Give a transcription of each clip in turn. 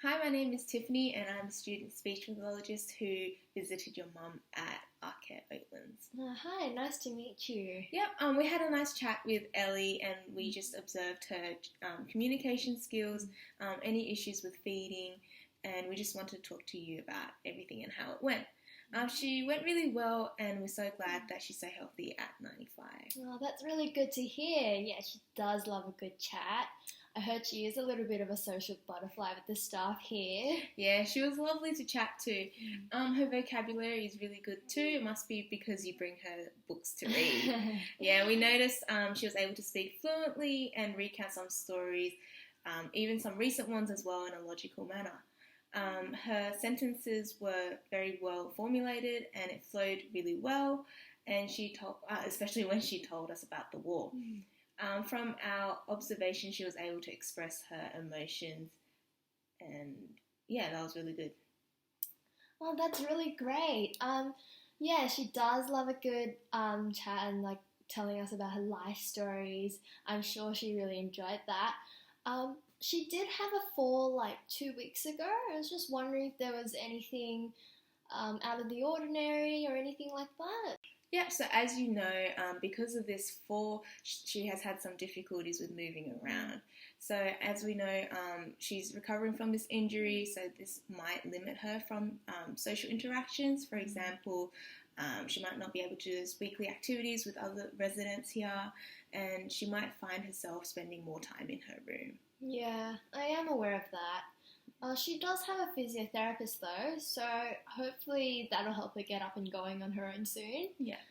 Hi, my name is Tiffany and I'm a student speech pathologist who visited your mum at Arcare Oatlands. Hi, nice to meet you. Yep, we had a nice chat with Ellie and we just observed her communication skills, any issues with feeding, and we just wanted to talk to you about everything and how it went. She went really well and we're so glad that she's so healthy at 95. Oh, that's really good to hear. Yeah, she does love a good chat. I heard she is a little bit of a social butterfly with the staff here. Yeah, she was lovely to chat to. Her vocabulary is really good too. It must be because you bring her books to read. Yeah, we noticed she was able to speak fluently and recount some stories, even some recent ones as well, in a logical manner. Her sentences were very well formulated and it flowed really well, and she told, especially when she told us about the war. From our observation, she was able to express her emotions, and yeah, that was really good. Oh, that's really great. Yeah, she does love a good chat and like telling us about her life stories. I'm sure she really enjoyed that. She did have a fall like 2 weeks ago. I was just wondering if there was anything out of the ordinary or anything like that. Yep, so as you know, because of this fall, she has had some difficulties with moving around. So as we know, she's recovering from this injury, so this might limit her from social interactions. For example, she might not be able to do those weekly activities with other residents here, and she might find herself spending more time in her room. Yeah, I am aware of that. She does have a physiotherapist though, so hopefully that'll help her get up and going on her own soon. Yeah.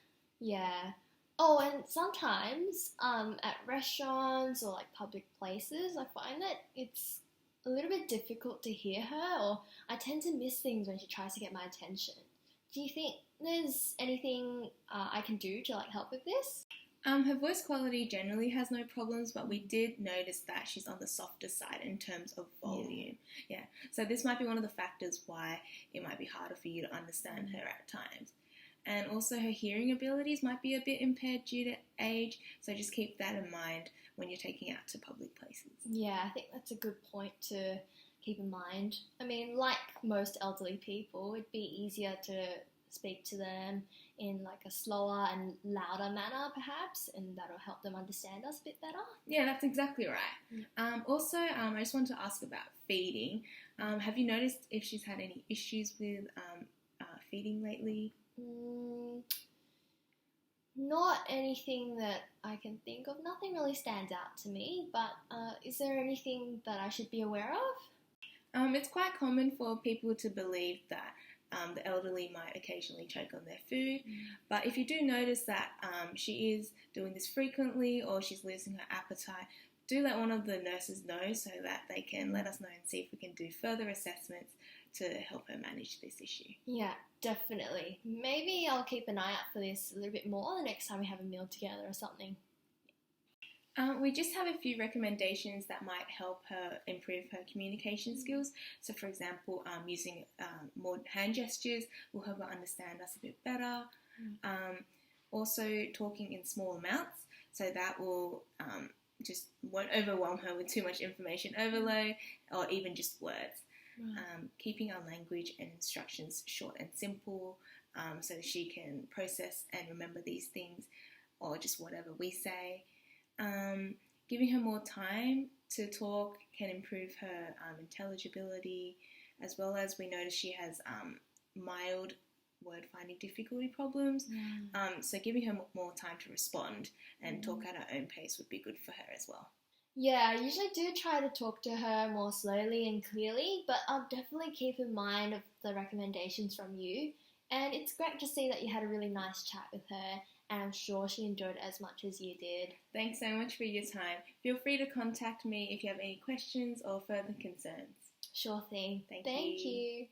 Yeah. Oh, and sometimes at restaurants or like public places, I find that it's a little bit difficult to hear her, or I tend to miss things when she tries to get my attention. Do you think there's anything I can do to like help with this? Her voice quality generally has no problems, but we did notice that she's on the softer side in terms of volume. Yeah. So this might be one of the factors why it might be harder for you to understand her at times. And also her hearing abilities might be a bit impaired due to age, so just keep that in mind when you're taking out to public places. Yeah, I think that's a good point to keep in mind. I mean, like most elderly people, it'd be easier to speak to them in like a slower and louder manner perhaps, and that'll help them understand us a bit better. Yeah, that's exactly right. Also, I just wanted to ask about feeding. Have you noticed if she's had any issues with feeding lately? Not anything that I can think of. Nothing really stands out to me, but is there anything that I should be aware of? It's quite common for people to believe that the elderly might occasionally choke on their food, but if you do notice that she is doing this frequently or she's losing her appetite, do let one of the nurses know so that they can let us know and see if we can do further assessments to help her manage this issue. Yeah, definitely. Maybe I'll keep an eye out for this a little bit more the next time we have a meal together or something. We just have a few recommendations that might help her improve her communication skills. So, for example, using more hand gestures will help her understand us a bit better. Also, talking in small amounts, so that will just won't overwhelm her with too much information overload or even just words. Keeping our language and instructions short and simple, so she can process and remember these things or just whatever we say. Giving her more time to talk can improve her intelligibility, as well as we notice she has mild word finding difficulty problems. So giving her more time to respond and talk at her own pace would be good for her as well. Yeah, I usually do try to talk to her more slowly and clearly, but I'll definitely keep in mind of the recommendations from you. And it's great to see that you had a really nice chat with her, and I'm sure she enjoyed it as much as you did. Thanks so much for your time. Feel free to contact me if you have any questions or further concerns. Sure thing. Thank you.